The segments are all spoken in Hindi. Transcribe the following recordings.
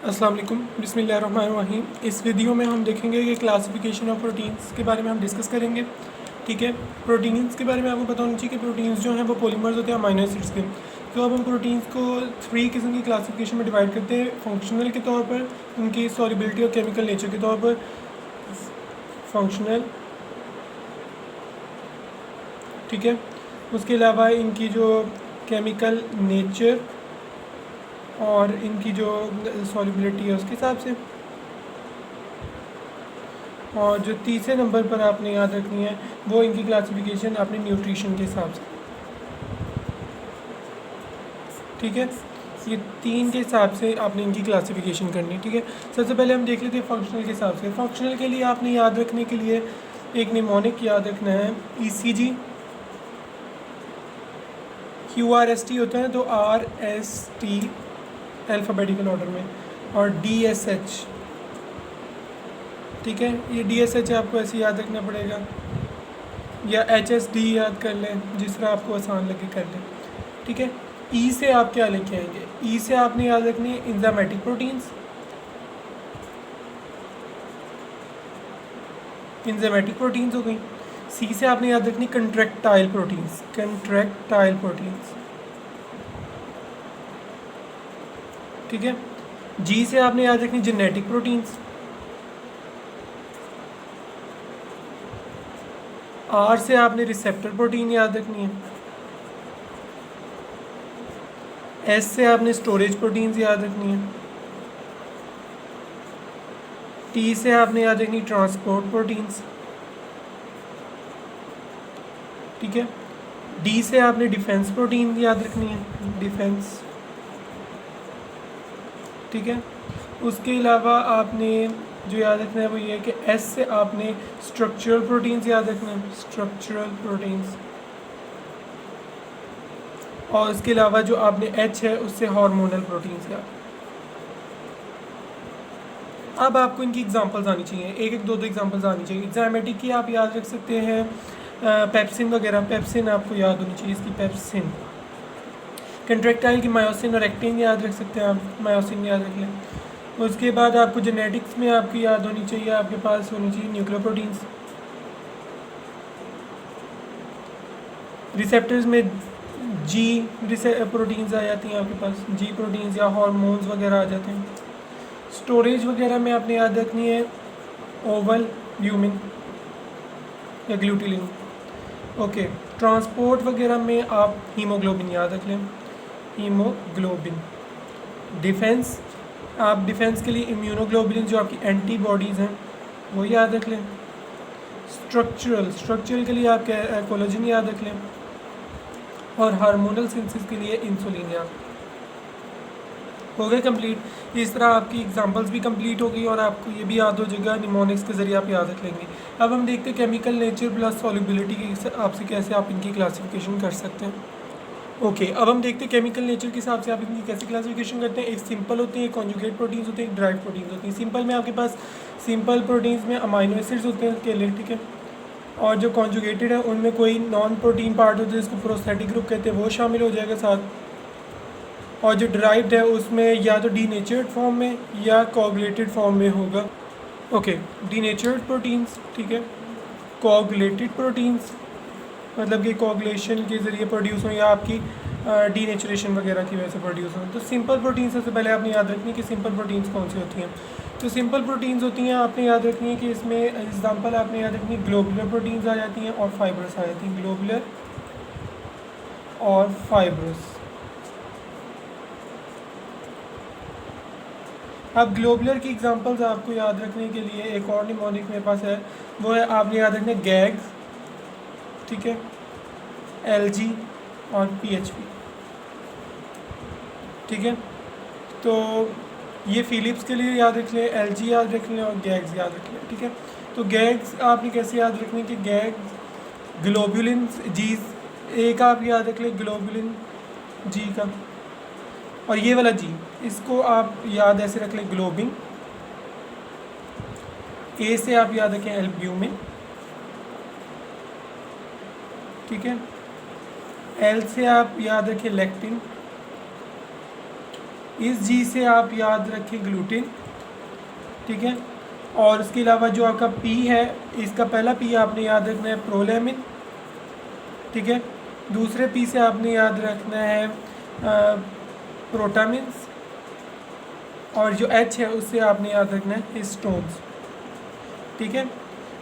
अस्सलाम वालेकुम, बिस्मिल्लाहिर्रहमानिर्रहीम। इस वीडियो में हम देखेंगे कि क्लासिफिकेशन ऑफ प्रोटीन्स के बारे में हम डिस्कस करेंगे। ठीक है, प्रोटीन्स के बारे में आपको पता होना चाहिए कि प्रोटीन्स जो हैं वो पॉलीमर्स होते हैं अमीनो एसिड्स के। तो अब हम प्रोटीन्स को 3 किस्म की क्लासिफिकेशन में डिवाइड करते हैं, फंक्शनल के तौर पर, उनकी सॉल्युबिलिटी और केमिकल नेचर के तौर पर। फंक्शनल, ठीक है, उसके अलावा इनकी जो केमिकल नेचर और इनकी जो सॉल्युबिलिटी है उसके हिसाब से। और जो तीसरे नंबर पर आपने याद रखनी है वो इनकी क्लासिफिकेशन अपने न्यूट्रिशन के हिसाब से। ठीक है, ये 3 के हिसाब से आपने इनकी क्लासिफिकेशन करनी है। ठीक है, सबसे पहले हम देख लेते हैं फंक्शनल के हिसाब से। फंक्शनल के लिए आपने याद रखने के लिए एक निमोनिक याद रखना है, ECG, QRST होता है, तो RST अल्फ़ाबेटिकल ऑर्डर में, और DSH। ठीक है, ये DSH आपको ऐसे याद रखना पड़ेगा, या HSD याद कर लें, जिस तरह आपको आसान लगे कर लें। ठीक है, E से आप क्या लेके आएंगे? E से आपने याद रखनी है इंजामेटिक प्रोटीन्स। इंजामेटिक प्रोटीन्स हो गई। C से आपने याद रखनी कंट्रैक्टाइल प्रोटीन्स। कंट्रैक्टाइल प्रोटीन्स, ठीक है। G से आपने याद रखनी जेनेटिक प्रोटीन्स। R से आपने रिसेप्टर प्रोटीन याद रखनी है। S से आपने स्टोरेज प्रोटीन्स याद रखनी है। T से आपने याद रखनी ट्रांसपोर्ट प्रोटीन्स। ठीक है, D से आपने डिफेंस प्रोटीन याद रखनी है, डिफेंस। ठीक है, उसके अलावा आपने जो याद रखना है वो ये है कि S से आपने स्ट्रक्चरल प्रोटीन्स याद रखना है, स्ट्रक्चरल प्रोटीन्स। और इसके अलावा जो आपने H है उससे हार्मोनल प्रोटीन्स याद। अब आपको इनकी एग्जांपल्स आनी चाहिए, एक एक दो दो एग्जांपल्स आनी चाहिए। एग्जामेटिक की आप याद रख सकते हैं पेप्सिन वगैरह, पेप्सिन आपको याद होनी चाहिए इसकी, पेप्सिन। कंट्रैक्टाइल की मायोसिन और एक्टिन याद रख सकते हैं आप, मायोसिन याद रख लें। उसके बाद आपको जेनेटिक्स में आपकी याद होनी चाहिए, आपके पास होनी चाहिए न्यूक्लियोप्रोटीन्स। रिसेप्टर्स में जी प्रोटीन्स आ जाती हैं आपके पास, जी प्रोटीन्स या हार्मोन्स वगैरह आ जाते हैं। स्टोरेज वगैरह में आपने याद रखनी है ओवल, ल्यूमिन या ग्लूटिलिन। ओके, ट्रांसपोर्ट वगैरह में आप हीमोग्लोबिन याद रख लें, हीमोग्लोबिन। डिफेंस, आप डिफेंस के लिए इम्यूनोग्लोबुलिन जो आपकी एंटीबॉडीज़ हैं वो याद रख लें। स्ट्रक्चरल के लिए आप कोलेजन याद रख लें। और हार्मोनल सिंथेसिस के लिए इंसुलिन याद। हो गए कंप्लीट। इस तरह आपकी एग्जांपल्स भी कंप्लीट हो गई और आपको ये भी याद हो जाएगा, निमोनिक्स के ज़रिए आप याद रख लेंगे। अब हम देखते हैं केमिकल नेचर प्लस सॉल्युबिलिटी के आपसे कैसे आप इनकी क्लासिफिकेशन कर सकते हैं। ओके, अब हम देखते हैं केमिकल नेचर के हिसाब से आप इनकी कैसे क्लासिफिकेशन करते हैं। एक सिंपल होते हैं, एक कॉन्जुगेट प्रोटीन्स होते हैं, एक ड्राइव प्रोटीन्स होती हैं। सिंपल में आपके पास सिंपल प्रोटीन्स में अमाइनो एसिड्स होते हैं अकेले, ठीक है। और जो कॉन्जुगेटेड है उनमें कोई नॉन प्रोटीन पार्ट होता है जिसको प्रोस्थेटिक ग्रुप कहते हैं, वो शामिल हो जाएगा साथ। और जो ड्राइव्ड है उसमें या तो डीनेचर्ड फॉर्म में या कोगुलेटेड फॉर्म में होगा। ओके, डीनेचर्ड प्रोटीन्स, ठीक है। कोगुलेटेड प्रोटीन्स मतलब कि कोगुलेशन के ज़रिए प्रोड्यूस हो या आपकी डीनेचुरेशन वगैरह की वजह से प्रोड्यूस हो। तो सिंपल प्रोटीन सबसे पहले आपने याद रखनी है कि सिंपल प्रोटीन्स कौन सी होती हैं। तो सिंपल प्रोटीन्स होती हैं, आपने याद रखनी है कि इसमें एग्जांपल आपने याद रखनी है ग्लोबुलर प्रोटीन्स आ जाती हैं और फाइब्रस आ जाती हैं, ग्लोबुलर और फाइब्रस। अब ग्लोबुलर की एग्जांपल्स आपको याद रखने के लिए एक और निमोनिक मेरे पास है, वो है आपने याद रखना है गैग्स, ठीक है, LG और PHP, ठीक है। तो ये फिलिप्स के लिए याद रख लें, LG याद रख लें और गैग्स याद रख लें, ठीक है। तो गैग्स आपने कैसे याद रखने कि गैग्स ग्लोबुलिन जी, एक आप याद रख लें ग्लोबुलिन जी का, और ये वाला जी इसको आप याद ऐसे रख लें ग्लोबिन। ए से आप याद रखें एल्ब्यूमिन, ठीक है। एल से आप याद रखें लेक्टिन। इस जी से आप याद रखें ग्लूटिन, ठीक है। और इसके अलावा जो आपका पी है, इसका पहला पी आपने याद रखना है प्रोलेमिन, ठीक है। दूसरे पी से आपने याद रखना है प्रोटामिन्स, और जो एच है उससे आपने याद रखना है हिस्टोन्स, ठीक है।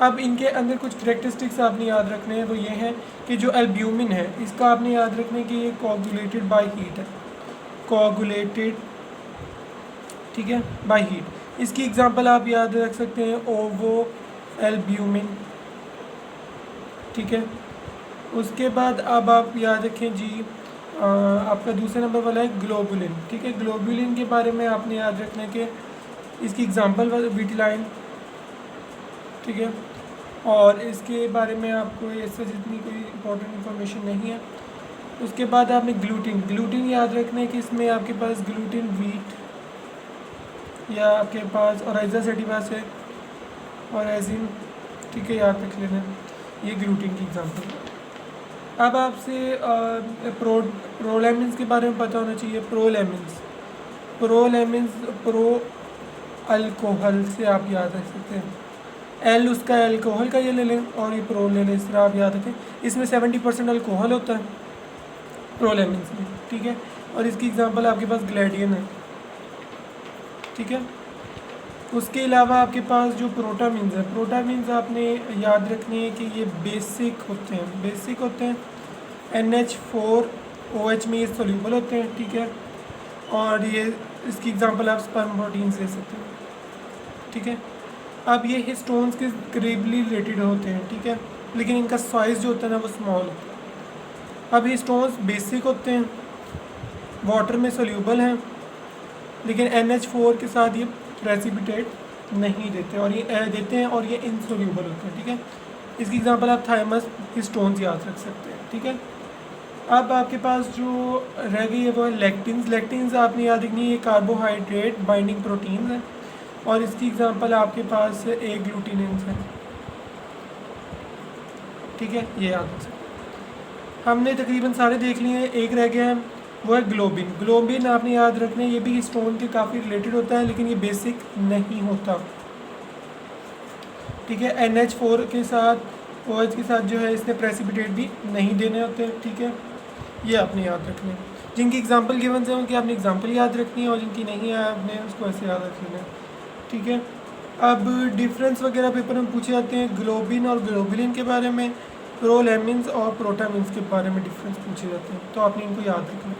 अब इनके अंदर कुछ करेक्टरिस्टिक्स आपने याद रखने हैं, तो ये है कि जो एल्ब्यूमिन है इसका आपने याद रखना है कि ये कोआगुलेटेड बाय हीट है, कोआगुलेटेड, ठीक है, बाय हीट। इसकी एग्जांपल आप याद रख सकते हैं ओवो एल्ब्यूमिन, ठीक है। उसके बाद अब आप याद रखें जी आपका दूसरे नंबर वाला है ग्लोबुलिन, ठीक है। ग्लोबुलिन के बारे में आपने याद रखना है कि इसकी एग्जांपल विटिलाइन, ठीक है। और इसके बारे में आपको ऐसे जितनी कोई इंपॉर्टेंट इन्फॉर्मेशन नहीं है। उसके बाद आपने ग्लूटिन, ग्लूटिन याद रखना है कि इसमें आपके पास ग्लूटिन वीट या आपके पास ओराइजा सेटिवास है और एजिन, ठीक है, याद रख लेना, ये ग्लूटिन की एग्जांपल है। अब आपसे प्रोलेमिन्स के बारे में पता होना चाहिए। प्रोलेमिन्स प्रो अल्कोहल से आप याद रख सकते हैं, एल उसका अल्कोहल का ये ले लें और ये प्रो ले लें, इस तरह आप याद रखें। इसमें 70% अल्कोहल होता है प्रोलेमिन्स में, ठीक है। और इसकी एग्जांपल आपके पास ग्लैडियन है, ठीक है। उसके अलावा आपके पास जो प्रोटामिन्स है, प्रोटामिन्स आपने याद रखनी है कि ये बेसिक होते हैं, NH4OH में ये सोल्यूबल होते हैं, ठीक है। और ये इसकी एग्जांपल आप स्पर्म प्रोटीन दे सकते हैं, ठीक है। अब ये हिस्टोन्स के करीबली रिलेटेड होते हैं, ठीक है, लेकिन इनका साइज़ जो होता है ना वो स्मॉल होता है। अब हिस्टोन्स बेसिक होते हैं, वाटर में सोल्यूबल हैं, लेकिन NH4 के साथ ये प्रेसिपिटेट नहीं देते और ये देते हैं और ये इनसोल्यूबल होते हैं, ठीक है। इसकी एग्जांपल आप थायमस हिस्टोन्स याद रख सकते हैं, ठीक है। अब आपके पास जो रह गई है वो है लेक्टिन्स। लेक्टिन्स आपने याद रखनी है, ये कार्बोहाइड्रेट बाइंडिंग प्रोटीन्स हैं और इसकी एग्जांपल आपके पास ए ग्लूटिनिन्स है, ठीक है, ये याद रख सकते हैं। हमने तकरीबन सारे देख लिए हैं, एक रह गया है वो है ग्लोबिन। ग्लोबिन आपने याद रखना है, ये भी हिस्टोन के काफ़ी रिलेटेड होता है लेकिन ये बेसिक नहीं होता, ठीक है। NH4 के साथ OH के साथ जो है इसने प्रेसिपिटेट भी नहीं देने होते, ठीक है। ये आपने याद रखना है। जिनकी एग्जांपल गिवन है उनकी आपने एग्जांपल याद रखनी है और जिनकी नहीं है आपने उसको ऐसे याद रख लेना है, ठीक है। अब डिफरेंस वगैरह पेपर में पूछे जाते हैं ग्लोबिन और ग्लोबुलिन के बारे में, प्रोलेमिन्स और प्रोटामिन्स के बारे में डिफरेंस पूछे जाते हैं, तो आपने इनको याद रखना है।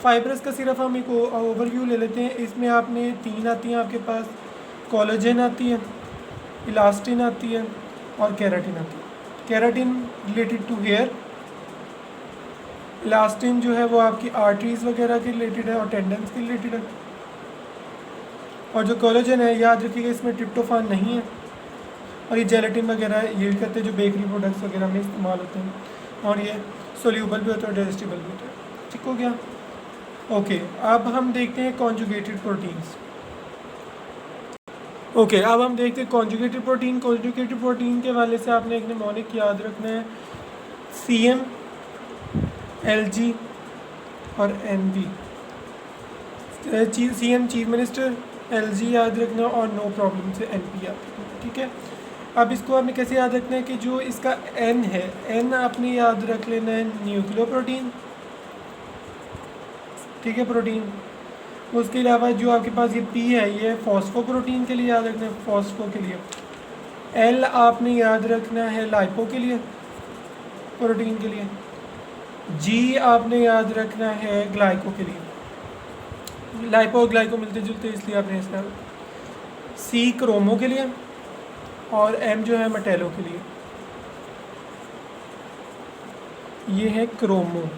फाइब्रस का सिर्फ हम एक ओवरव्यू ले लेते हैं। इसमें आपने 3 आती हैं आपके पास, कोलेजन आती है, इलास्टिन आती है और केराटिन आती है। Keratin related to hair, elastin जो है वो आपकी आर्टरीज वगैरह के रिलेटेड है और टेंडन्स के रिलेटेड है। और जो कोलेजन है याद रखिएगा इसमें ट्रिप्टोफान नहीं है और ये जेलेटिन वगैरह ये करते हैं जो बेकरी प्रोडक्ट्स वगैरह में इस्तेमाल होते हैं और ये सोल्यूबल भी होता है और डाइजेस्टिबल भी होता है, ठीक हो गया। ओके, अब हम देखते हैं कॉन्जुगेटेड प्रोटीन्स। ओके, अब हम देखते हैं कॉन्जुगेटेड प्रोटीन। कॉन्जुगेटेड प्रोटीन के वाले से आपने एक निमोनिक याद रखना है, CM, LG और NV। CM chief minister, LG याद रखना और नो प्रॉब्लम से NP याद रखना, ठीक है। अब इसको आपने कैसे याद रखना है कि जो इसका N है, N आपने याद रख लेना है न्यूक्लियोप्रोटीन, ठीक है, प्रोटीन। उसके अलावा जो आपके पास ये P है ये फॉस्फोप्रोटीन के लिए याद रखना है, फॉस्फो के लिए। L आपने याद रखना है लाइपो के लिए, प्रोटीन के लिए। G आपने याद रखना है ग्लाइको के लिए, लाइपो और ग्लाइको मिलते जुलते इसलिए आपने इसका। C क्रोमो के लिए और M जो है मेटेलो के लिए, ये है क्रोमो,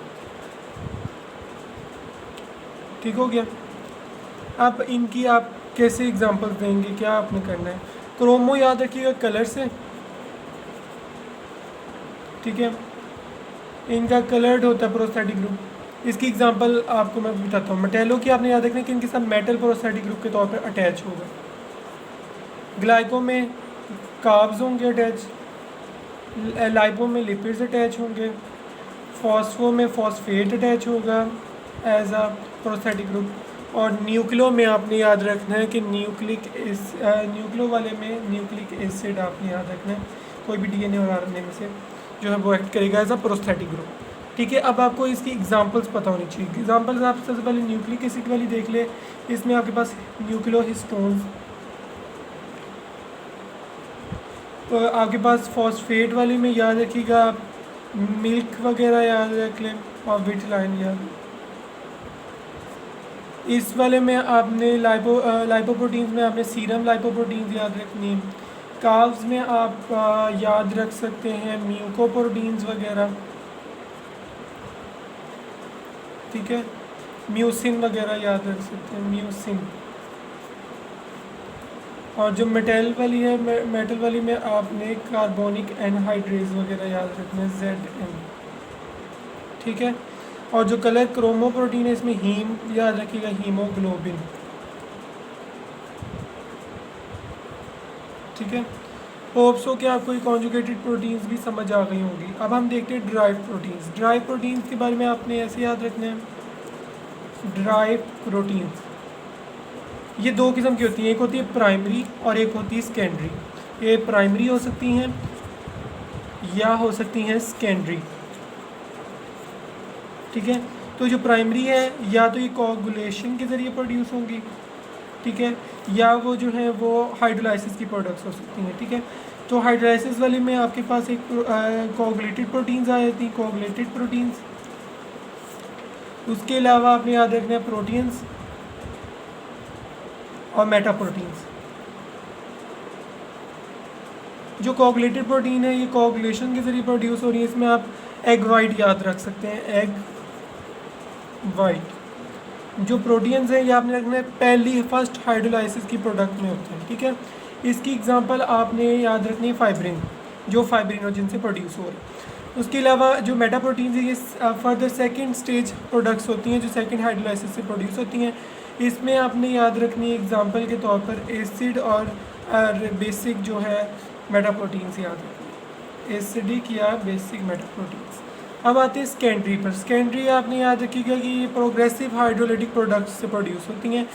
ठीक हो गया। अब इनकी आप कैसे एग्जांपल्स देंगे, क्या आपने करना है। क्रोमो याद रखिएगा कलर से, ठीक है, इनका कलर्ड होता है प्रोस्थेटिक ग्रुप। इसकी एग्जांपल आपको मैं बताता हूँ। मेटेलो की आपने याद रखना है कि इनके साथ मेटल प्रोस्थेटिक ग्रुप के तौर पर अटैच होगा। ग्लाइको में कार्ब्स होंगे अटैच, लाइपो में लिपिड्स अटैच होंगे, फॉस्फो में फॉस्फेट अटैच होगा एज अ प्रोस्थेटिक ग्रुप और न्यूक्लियो में आपने याद रखना है कि न्यूक्लियो वाले में न्यूक्लिक एसिड आपने याद रखना है, कोई भी डीएनए और आरएनए में से जो है वो एक्ट करेगा एज अ प्रोस्थेटिक ग्रुप। ठीक है, अब आपको इसकी एग्जांपल्स पता होनी चाहिए। एग्जांपल्स आप सबसे पहले न्यूक्लिक एसिड वाली देख ले, इसमें आपके पास न्यूक्लियोहिस्टोन्स, तो आपके पास फॉस्फेट वाले में याद रखिएगा मिल्क वगैरह याद रख लें और विटलाइन याद। इस वाले में आपने लाइपोप्रोटीन्स में आपने सीरम लाइपोप्रोटीन्स याद रखनी है। कार्ब्स में आप याद रख सकते हैं म्यूकोप्रोटीन्स वगैरह, ठीक है, म्यूसिन वगैरह याद रख सकते हैं, म्यूसिन। और जो मेटल वाली में आपने कार्बोनिक एनहाइड्रेज वगैरह याद रखना है, ZN, ठीक है। और जो कलर क्रोमोप्रोटीन है इसमें हीम याद रखिएगा, हीमोग्लोबिन, ठीक है। होप्स हो कि आपको ये कॉन्जुगेटेड प्रोटीन्स भी समझ आ गई होंगी। अब हम देखते हैं ड्राइव प्रोटीन्स। ड्राइव प्रोटीन्स के बारे में आपने ऐसे याद रखना है, ड्राइव प्रोटीन्स ये दो किस्म की होती हैं, एक होती है प्राइमरी और एक होती है सेकेंडरी। ये प्राइमरी हो सकती हैं या हो सकती हैं सेकेंडरी, ठीक है। तो जो प्राइमरी है या तो ये कोगुलेशन के ज़रिए प्रोड्यूस होंगी, ठीक है, या वो जो है वो हाइड्रोलाइसिस की प्रोडक्ट्स हो सकती हैं, ठीक है। तो हाइड्रोलाइसिस वाले में आपके पास एक कोगुलेटेड प्रोटीन्स आ जाती हैं, कोगुलेटेड प्रोटीन्स। उसके अलावा आपने याद रखना है प्रोटीन्स और मेटाप्रोटीन्स। जो कोगुलेटेड प्रोटीन है ये कोगुलेशन के ज़रिए प्रोड्यूस हो रही है, इसमें आप एग वाइट याद रख सकते हैं, एग वाइट। जो प्रोटीन्स हैं ये आपने रखना है पहली फर्स्ट हाइड्रोलाइसिस की प्रोडक्ट में होते हैं, ठीक है। इसकी एग्जांपल आपने याद रखनी है फाइब्रिन, जो फाइब्रिनोजन से प्रोड्यूस हो रही है। उसके अलावा जो मेटाप्रोटीन्स है ये फर्दर सेकंड स्टेज प्रोडक्ट्स होती हैं जो सेकंड हाइड्रोलाइसिस से प्रोड्यूस होती हैं। इसमें आपने याद रखनी है एग्जांपल के तौर पर एसिड और बेसिक जो है मेटाप्रोटीन्स याद रखनी है, एसिडिक या बेसिक मेटाप्रोटीन्स। अब आते हैं सेकेंडरी पर। सेकेंडरी आपने याद रखिएगा कि ये प्रोग्रेसिव हाइड्रोलाइटिक प्रोडक्ट्स से प्रोड्यूस होती हैं।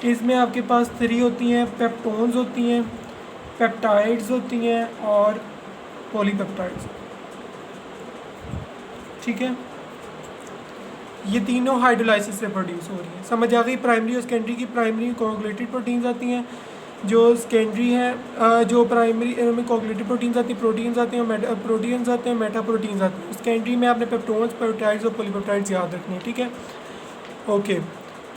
इसमें आपके पास 3 होती हैं, पेप्टोन्स होती हैं, पेप्टाइड्स होती हैं और पॉलीपेप्टाइड्स, ठीक है। ये तीनों हाइड्रोलाइसिस से प्रोड्यूस हो रही हैं। समझ आ गई प्राइमरी और सेकेंडरी की। प्राइमरी कोगुलेटेड प्रोटीन्स आती हैं, जो सेकेंडरी है जो प्राइमरी में कोगुलेटेड प्रोटीन्स आती हैं, प्रोटीन्स आते हैं, प्रोटीन्स आते हैं, मेटाप्रोटीन्स आते हैं। सेकेंडरी में आपने पेप्टोन्स, पेप्टाइड्स और पॉलीपेप्टाइड्स याद रखने हैं, ठीक है। ओके,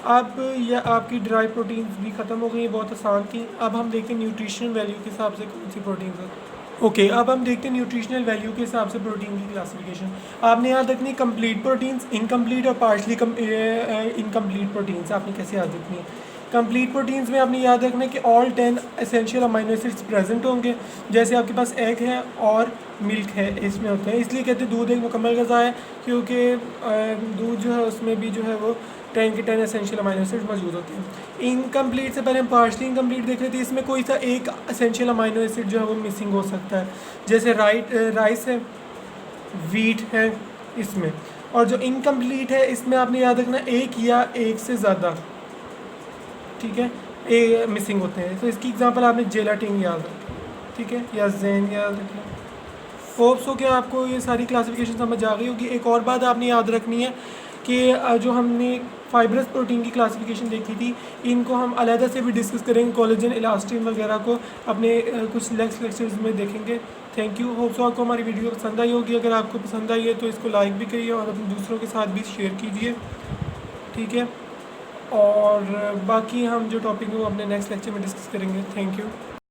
अब यह आपकी ड्राई प्रोटीन्स भी ख़त्म हो गई, बहुत आसान थी। अब हम देखते हैं न्यूट्रिशनल वैल्यू के हिसाब से कौन सी प्रोटीन्स होती हैं। ओके, अब हम देखते हैं न्यूट्रिशनल वैल्यू के हिसाब से प्रोटीन की क्लासिफिकेशन। आपने याद रखनी कंप्लीट प्रोटीन्स, इनकम्प्लीट और पार्शली इनकम्प्लीट प्रोटीन्स आपने कैसे याद रखनी है। कंप्लीट प्रोटीन्स में आपने याद रखना है कि all 10 essential amino acids present होंगे। जैसे आपके पास एग है और मिल्क है, इसमें होते हैं, इसलिए कहते हैं दूध एक मुकम्मल ग़िज़ा है, क्योंकि दूध जो है उसमें भी जो है वो 10 के 10 एसेंशियल अमाइनो एसिड मौजूद होते हैं। इनकम्प्लीट से पहले हम पार्शली इनकम्प्लीट देख रहे थे, इसमें कोई सा एक एसेंशियल अमाइनो एसिड जो है वो मिसिंग हो सकता है, जैसे राइस है, वीट है इसमें। और जो इनकम्प्लीट है इसमें आपने याद रखना एक या एक से ज़्यादा, ठीक है, मिसिंग होते हैं। तो इसकी एग्जांपल आपने जेलाटिन याद रखें, ठीक है, या जैन याद रखें। होप्स हो कि आपको ये सारी क्लासिफिकेशन समझ आ गई होगी। एक और बात आपने याद रखनी है कि जो हमने फाइब्रस प्रोटीन की क्लासिफिकेशन देखी थी, इनको हम अलहदा से भी डिस्कस करेंगे, कोलेजन, इलास्टिन वगैरह को अपने कुछ नेक्स्ट लेक्चर्स में देखेंगे। Thank you. होप्स आपको हमारी वीडियो पसंद आई होगी। अगर आपको पसंद आई है तो इसको लाइक भी करिए और अपने दूसरों के साथ भी शेयर कीजिए, ठीक है। और बाकी हम जो टॉपिक है वो अपने नेक्स्ट लेक्चर में डिस्कस करेंगे। Thank you.